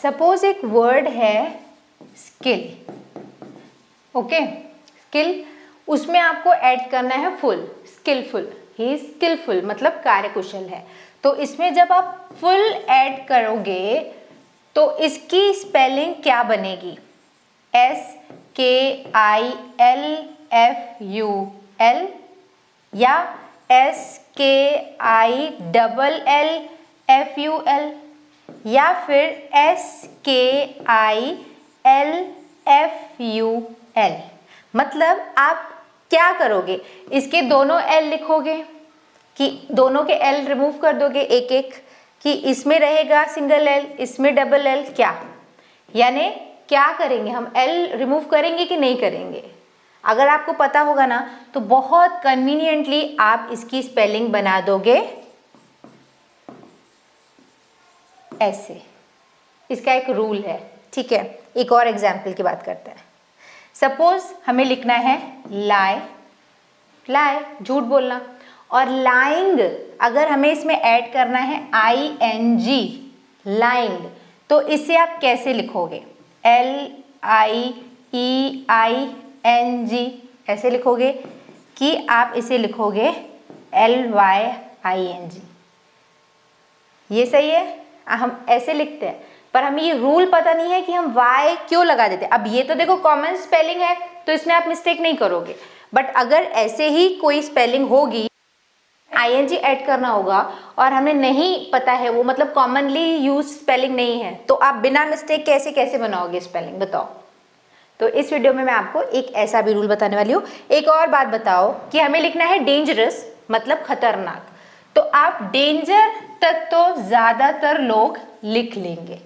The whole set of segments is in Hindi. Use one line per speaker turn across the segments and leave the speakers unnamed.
सपोज एक वर्ड है स्किल, ओके, स्किल, उसमें आपको ऐड करना है फुल, स्किलफुल, ही स्किलफुल मतलब कार्यकुशल है। तो इसमें जब आप फुल ऐड करोगे तो इसकी स्पेलिंग क्या बनेगी? SKILFUL या SKILLFUL या फिर SKILFUL। मतलब आप क्या करोगे? इसके दोनों एल लिखोगे कि दोनों के एल रिमूव कर दोगे एक एक, कि इसमें रहेगा सिंगल एल, इसमें डबल एल, क्या यानी क्या करेंगे हम? एल रिमूव करेंगे कि नहीं करेंगे? अगर आपको पता होगा ना तो बहुत कन्वीनियंटली आप इसकी स्पेलिंग बना दोगे ऐसे। इसका एक रूल है, ठीक है। एक और एग्जाम्पल की बात करते हैं। सपोज हमें लिखना है लाई, लाई झूठ बोलना, और लाइंग अगर हमें इसमें ऐड करना है ING, लाइंग, तो इसे आप कैसे लिखोगे? LIEING ऐसे लिखोगे कि आप इसे लिखोगे LYING? ये सही है, हम ऐसे लिखते हैं, पर हमें ये रूल पता नहीं है कि हम Y क्यों लगा देते हैं। अब ये तो देखो कॉमन स्पेलिंग है तो इसमें आप मिस्टेक नहीं करोगे, बट अगर ऐसे ही कोई स्पेलिंग होगी, ING ऐड करना होगा और हमें नहीं पता है वो, मतलब कॉमनली यूज स्पेलिंग नहीं है, तो आप बिना मिस्टेक कैसे कैसे बनाओगे स्पेलिंग, बताओ। तो इस वीडियो में मैं आपको एक ऐसा भी रूल बताने वाली हूँ। एक और बात बताओ कि हमें लिखना है डेंजरस मतलब खतरनाक, तो आप डेंजर तक तो ज्यादातर लोग लिख लेंगे,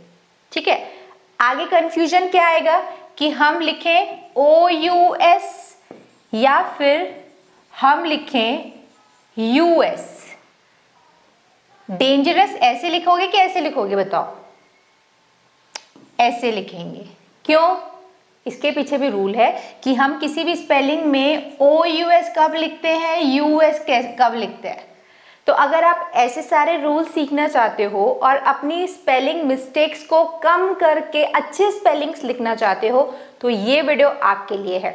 ठीक है। आगे कंफ्यूजन क्या आएगा कि हम लिखें OUS या फिर हम लिखें US। डेंजरस ऐसे लिखोगे कि ऐसे लिखोगे, बताओ? ऐसे लिखेंगे। क्यों? इसके पीछे भी रूल है कि हम किसी भी स्पेलिंग में OUS कब लिखते हैं, US कब लिखते हैं। तो अगर आप ऐसे सारे रूल सीखना चाहते हो और अपनी स्पेलिंग मिस्टेक्स को कम करके अच्छे स्पेलिंग्स लिखना चाहते हो तो ये वीडियो आपके लिए है।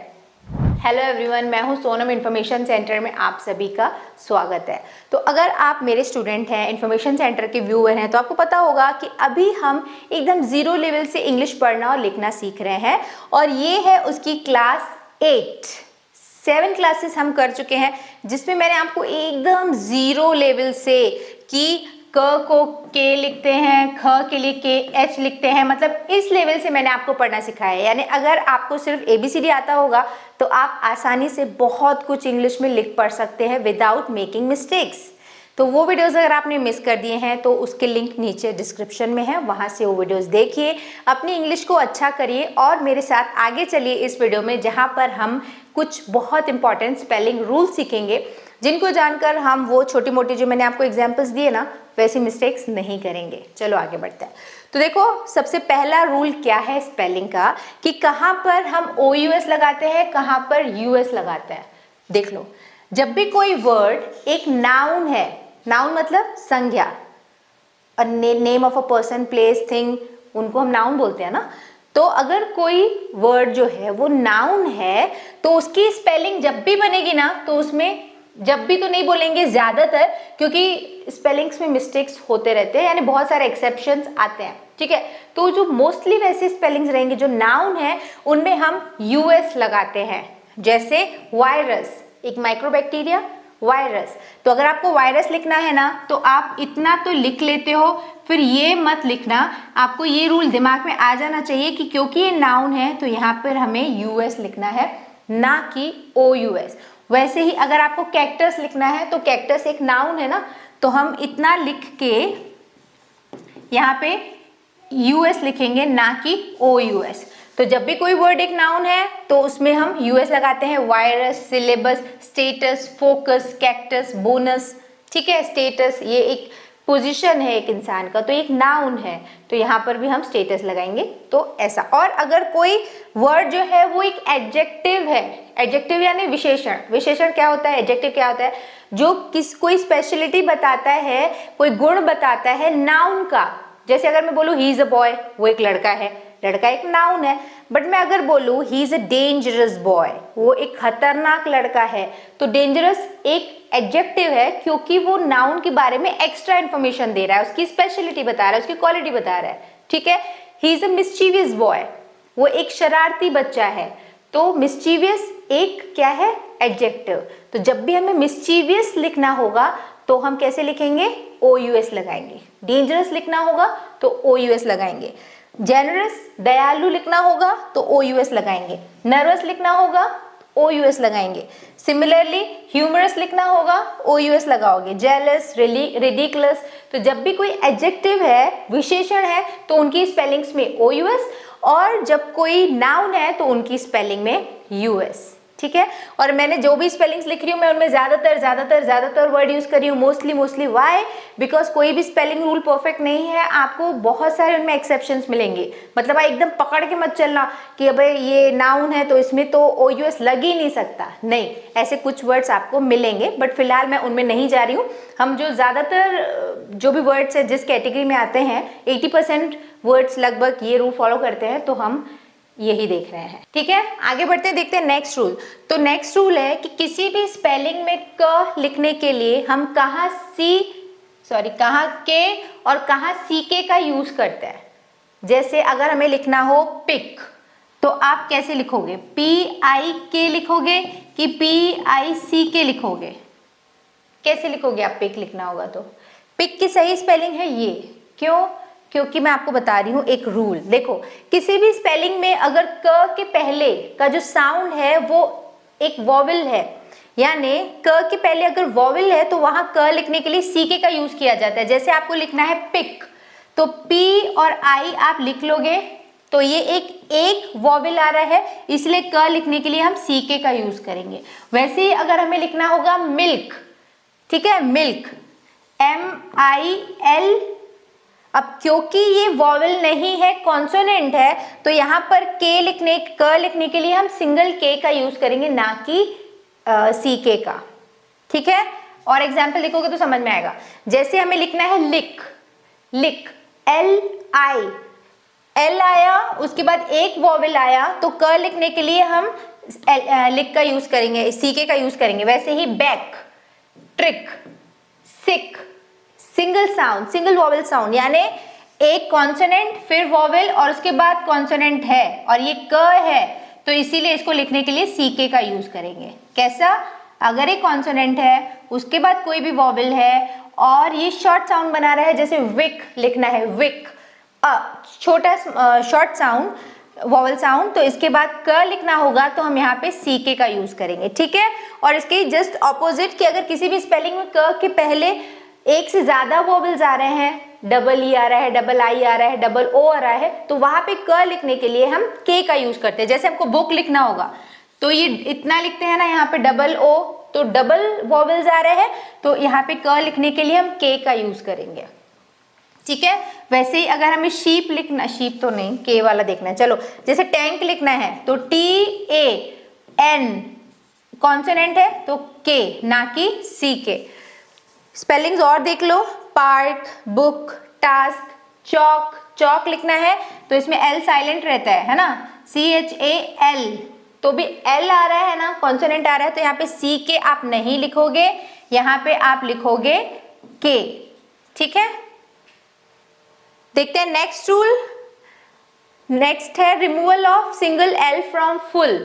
हेलो एवरीवन, मैं हूं सोनम, इन्फॉर्मेशन सेंटर में आप सभी का स्वागत है। तो अगर आप मेरे स्टूडेंट हैं, इन्फॉर्मेशन सेंटर के व्यूअर हैं, तो आपको पता होगा कि अभी हम एकदम जीरो लेवल से इंग्लिश पढ़ना और लिखना सीख रहे हैं, और ये है उसकी क्लास 8। 7 क्लासेस हम कर चुके हैं जिसमें मैंने आपको एकदम जीरो लेवल से कि क को के लिखते हैं, ख के लिए के एच लिखते हैं, मतलब इस लेवल से मैंने आपको पढ़ना सिखाया है। यानी अगर आपको सिर्फ ABCD आता होगा तो आप आसानी से बहुत कुछ इंग्लिश में लिख पढ़ सकते हैं विदाउट मेकिंग मिस्टेक्स। तो वो वीडियोस अगर आपने मिस कर दिए हैं तो उसके लिंक नीचे डिस्क्रिप्शन में है, वहां से वो वीडियोस देखिए, अपनी इंग्लिश को अच्छा करिए और मेरे साथ आगे चलिए इस वीडियो में, जहां पर हम कुछ बहुत इंपॉर्टेंट स्पेलिंग रूल सीखेंगे जिनको जानकर हम वो छोटी मोटी जो मैंने आपको एग्जाम्पल्स दिए ना वैसी मिस्टेक्स नहीं करेंगे। चलो आगे बढ़ते हैं। तो देखो सबसे पहला रूल क्या है स्पेलिंग का कि कहाँ पर हम OUS लगाते हैं, कहाँ पर US लगाते हैं। देख लो, जब भी कोई वर्ड एक नाउन है, नाउन मतलब संज्ञा, name of a person, place, thing, उनको हम नाउन बोलते हैं ना। तो अगर कोई वर्ड जो है वो नाउन है तो उसकी स्पेलिंग जब भी बनेगी ना तो उसमें, जब भी तो नहीं बोलेंगे, ज्यादातर, क्योंकि स्पेलिंग्स में मिस्टेक्स होते रहते हैं, यानी बहुत सारे एक्सेप्शंस आते हैं, ठीक है। तो जो मोस्टली वैसे स्पेलिंग्स रहेंगे जो नाउन है उनमें हम US लगाते हैं। जैसे वायरस, एक माइक्रोबैक्टीरिया, वायरस। तो अगर आपको वायरस लिखना है ना तो आप इतना तो लिख लेते हो, फिर ये मत लिखना। आपको ये रूल दिमाग में आ जाना चाहिए कि क्योंकि ये नाउन है तो यहाँ पर हमें US लिखना है, ना कि OUS। वैसे ही अगर आपको कैक्टस लिखना है तो कैक्टस एक नाउन है ना, तो हम इतना लिख के यहाँ पे US लिखेंगे, ना कि OUS। तो जब भी कोई वर्ड एक नाउन है तो उसमें हम US लगाते हैं। Virus, syllabus, status, focus, cactus, bonus, ठीक है। स्टेटस ये एक पोजीशन है एक इंसान का, तो एक नाउन है, तो यहाँ पर भी हम स्टेटस लगाएंगे। तो ऐसा। और अगर कोई वर्ड जो है वो एक एडजेक्टिव है, एडजेक्टिव यानी विशेषण। विशेषण क्या होता है, एडजेक्टिव क्या होता है, जो कोई स्पेशलिटी बताता है, कोई गुण बताता है नाउन का, जैसे अगर मैं बोलूँ ही इज अ बॉय, वो एक लड़का है, लड़का एक नाउन है। बट मैं अगर बोलूँ he is a dangerous boy, वो एक खतरनाक लड़का है, तो डेंजरस एक एडजेक्टिव है क्योंकि वो नाउन के बारे में एक्स्ट्रा इंफॉर्मेशन दे रहा है, उसकी स्पेशलिटी बता रहा है, उसकी क्वालिटी बता रहा है, ठीक है। He is a mischievous boy, वो एक शरारती बच्चा है, तो मिस्चीवियस एक क्या है, एडजेक्टिव। तो जब भी हमें मिस्चीवियस लिखना होगा तो हम कैसे लिखेंगे, OUS लगाएंगे। डेंजरस लिखना होगा तो OUS लगाएंगे। जेनरस दयालु लिखना होगा तो OUS लगाएंगे। नर्वस लिखना होगा OUS लगाएंगे। सिमिलरली ह्यूमरस लिखना होगा OUS लगाओगे। जेलस, रिडिकुलस, तो जब भी कोई एडजेक्टिव है, विशेषण है, तो उनकी स्पेलिंग्स में OUS, और जब कोई नाउन है तो उनकी स्पेलिंग में US, ठीक है। और मैंने जो भी स्पेलिंग्स लिख रही हूँ मैं उनमें ज्यादातर वर्ड यूज कर रही हूँ, मोस्टली। वाई? बिकॉज कोई भी स्पेलिंग रूल परफेक्ट नहीं है, आपको बहुत सारे उनमें एक्सेप्शंस मिलेंगे। मतलब आप एकदम पकड़ के मत चलना कि अब ये नाउन है तो इसमें तो OUS लग ही नहीं सकता, नहीं, ऐसे कुछ वर्ड्स आपको मिलेंगे, बट फिलहाल मैं उनमें नहीं जा रही हूँ। हम जो ज्यादातर जो भी वर्ड्स है जिस कैटेगरी में आते हैं, 80% वर्ड्स लगभग ये रूल फॉलो करते हैं, तो हम यही देख रहे हैं, ठीक है। आगे बढ़ते हैं, देखते हैं नेक्स्ट रूल। तो नेक्स्ट रूल है कि किसी भी स्पेलिंग में क लिखने के लिए हम कहाँ के और कहाँ CK का यूज करते हैं। जैसे अगर हमें लिखना हो पिक, तो आप कैसे लिखोगे, PIK लिखोगे कि PICK लिखोगे, कैसे लिखोगे आप पिक लिखना होगा तो। पिक की सही स्पेलिंग है ये, क्यों? क्योंकि मैं आपको बता रही हूँ एक रूल। देखो, किसी भी स्पेलिंग में अगर क के पहले का जो साउंड है वो एक वॉवेल है, यानी क के पहले अगर वॉवेल है तो वहां क लिखने के लिए CK का यूज किया जाता है। जैसे आपको लिखना है पिक, तो P और I आप लिख लोगे, तो ये एक वॉवेल आ रहा है, इसलिए क लिखने के लिए हम CK का यूज करेंगे। वैसे ही अगर हमें लिखना होगा मिल्क, ठीक है, मिल्क, MIL, अब क्योंकि ये वॉवेल नहीं है, कॉन्सोनेंट है, तो यहाँ पर क लिखने के लिए हम सिंगल K का यूज करेंगे, ना कि CK का, ठीक है। और एग्जाम्पल लिखोगे तो समझ में आएगा। जैसे हमें लिखना है लिक, L आया, उसके बाद एक वॉवेल आया, तो क लिखने के लिए हम लिक का यूज करेंगे, CK का यूज करेंगे। वैसे ही बैक, ट्रिक, सिक, सिंगल वॉवेल साउंड, यानी एक कॉन्सोनेंट फिर वॉवेल और उसके बाद कॉन्सोनेंट है, और ये क है, तो इसीलिए इसको लिखने के लिए CK का यूज करेंगे। कैसा? अगर एक कॉन्सोनेंट है, उसके बाद कोई भी वॉवेल है और ये शॉर्ट साउंड बना रहा है, जैसे विक लिखना है, विक, छोटा शॉर्ट साउंड, वॉवेल साउंड, तो इसके बाद क लिखना होगा तो हम यहाँ पे CK का यूज करेंगे, ठीक है। और इसके जस्ट ऑपोजिट कि अगर किसी भी स्पेलिंग में क के पहले एक से ज्यादा वॉवेल्स आ रहे हैं, डबल ई आ रहा है, डबल आई आ रहा है, डबल ओ आ रहा है, तो वहां पे क लिखने के लिए हम K का यूज करते हैं। जैसे हमको बुक लिखना होगा तो ये इतना लिखते हैं ना, यहाँ पे डबल ओ, तो डबल वॉवेल्स आ रहे हैं, तो यहाँ पे क लिखने के लिए हम K का यूज करेंगे, ठीक है। वैसे ही अगर हमें शीप लिखना, शीप तो नहीं, K वाला देखना है, चलो जैसे टैंक लिखना है तो TAN, कॉन्सोनेंट है तो K, ना कि CK। स्पेलिंग्स और देख लो, पार्क, बुक, टास्क, चौक लिखना है तो इसमें L साइलेंट रहता है ना, CHAL, तो भी L आ रहा है ना, कॉन्सोनेंट आ रहा है, तो यहाँ पे CK आप नहीं लिखोगे, यहाँ पे आप लिखोगे K, ठीक है। देखते हैं नेक्स्ट रूल। नेक्स्ट है removal of single L from full.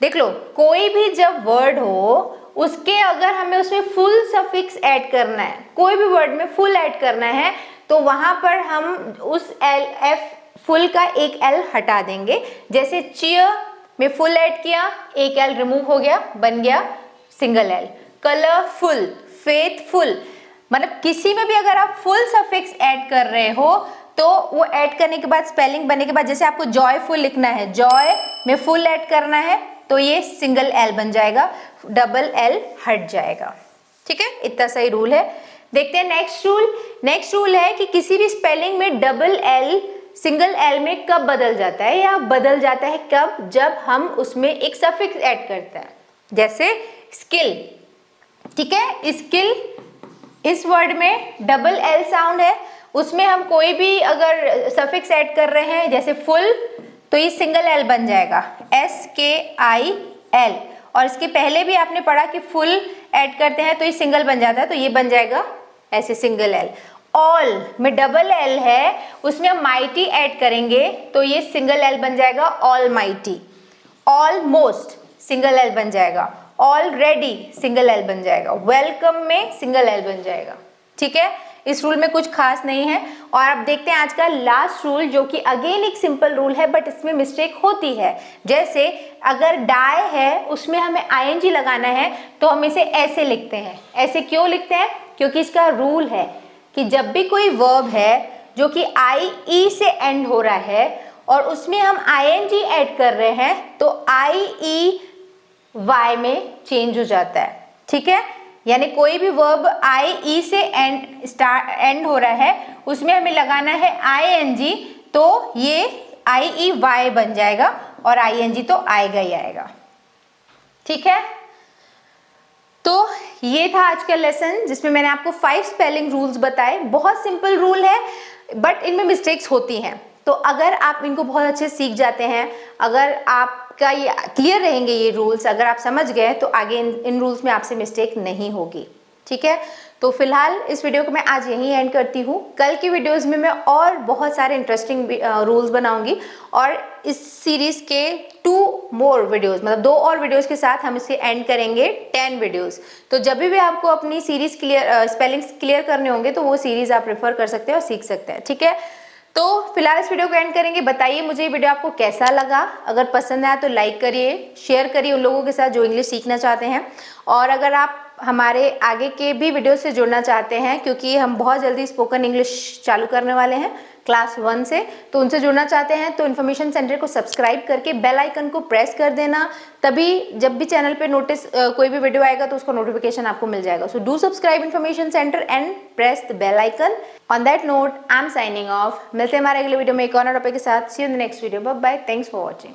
देख लो, कोई भी जब वर्ड हो उसके अगर हमें उसमें फुल सफिक्स ऐड करना है, कोई भी वर्ड में फुल ऐड करना है, तो वहां पर हम उस F फुल का एक L हटा देंगे। जैसे चीयर में फुल ऐड किया, एक L रिमूव हो गया, बन गया सिंगल L। कलरफुल, फेथफुल, मतलब किसी में भी अगर आप फुल सफिक्स ऐड कर रहे हो तो वो ऐड करने के बाद स्पेलिंग बनने के बाद, जैसे आपको जॉयफुल लिखना है, जॉय में फुल ऐड करना है तो ये सिंगल L बन जाएगा, डबल L हट जाएगा, ठीक है। इतना सही रूल है। देखते हैं नेक्स्ट रूल। नेक्स्ट रूल है कि किसी भी स्पेलिंग में डबल L सिंगल L में कब बदल जाता है, या बदल जाता है कब, जब हम उसमें एक सफिक्स ऐड करते हैं। जैसे स्किल, ठीक है, स्किल, इस वर्ड में डबल L साउंड है, उसमें हम कोई भी अगर सफिक्स ऐड कर रहे हैं जैसे फुल, तो ये सिंगल एल बन जाएगा, SKIL। और इसके पहले भी आपने पढ़ा कि फुल ऐड करते हैं तो ये सिंगल बन जाता है, तो ये बन जाएगा ऐसे सिंगल एल। ऑल में डबल एल है, उसमें हम माइटी ऐड करेंगे तो ये सिंगल एल बन जाएगा, all mighty. Almost single L बन जाएगा, ऑलरेडी सिंगल एल बन जाएगा, वेलकम में सिंगल एल बन जाएगा। ठीक है, इस रूल में कुछ खास नहीं है। और अब देखते हैं आज का लास्ट रूल, जो कि अगेन एक सिंपल रूल है बट इसमें मिस्टेक होती है। जैसे अगर डाई है उसमें हमें ING लगाना है तो हम इसे ऐसे लिखते हैं। ऐसे क्यों लिखते हैं? क्योंकि इसका रूल है कि जब भी कोई वर्ब है जो कि IE से एंड हो रहा है और उसमें हम ING ऐड कर रहे हैं तो IEY में चेंज हो जाता है। ठीक है, यानी कोई भी वर्ब IE से एंड हो रहा है उसमें हमें लगाना है ING, तो ये IEY बन जाएगा और ING तो आएगा ही आएगा। ठीक है, तो ये था आज का लेसन जिसमें मैंने आपको 5 स्पेलिंग रूल्स बताए। बहुत सिंपल रूल है बट इनमें मिस्टेक्स होती हैं, तो अगर आप इनको बहुत अच्छे सीख जाते हैं, अगर आपका ये क्लियर रहेंगे ये रूल्स, अगर आप समझ गए तो आगे इन रूल्स में आपसे मिस्टेक नहीं होगी। ठीक है, तो फिलहाल इस वीडियो को मैं आज यहीं एंड करती हूँ। कल की वीडियोस में मैं और बहुत सारे इंटरेस्टिंग रूल्स बनाऊंगी और इस सीरीज के 2 मोर वीडियोस, मतलब 2 और वीडियोस के साथ हम इसे एंड करेंगे 10 वीडियोस। तो जब भी आपको अपनी सीरीज क्लियर स्पेलिंग्स क्लियर करने होंगे तो वो सीरीज आप रेफर कर सकते हैं और सीख सकते हैं। ठीक है, तो फिलहाल इस वीडियो को एंड करेंगे। बताइए मुझे ये वीडियो आपको कैसा लगा। अगर पसंद आया तो लाइक करिए, शेयर करिए उन लोगों के साथ जो इंग्लिश सीखना चाहते हैं। और अगर आप हमारे आगे के भी वीडियो से जुड़ना चाहते हैं, क्योंकि हम बहुत जल्दी स्पोकन इंग्लिश चालू करने वाले हैं क्लास 1 से, तो उनसे जुड़ना चाहते हैं तो इन्फॉर्मेशन सेंटर को सब्सक्राइब करके बेल आइकन को प्रेस कर देना, तभी जब भी चैनल पे नोटिस कोई भी वीडियो आएगा तो उसका नोटिफिकेशन आपको मिल जाएगा। So do subscribe information centre and press the bell icon. On that note I am signing off. मिलते हैं हमारे अगले वीडियो में एक और टॉपिक के साथ। See you in the next video. Bye bye, thanks for watching.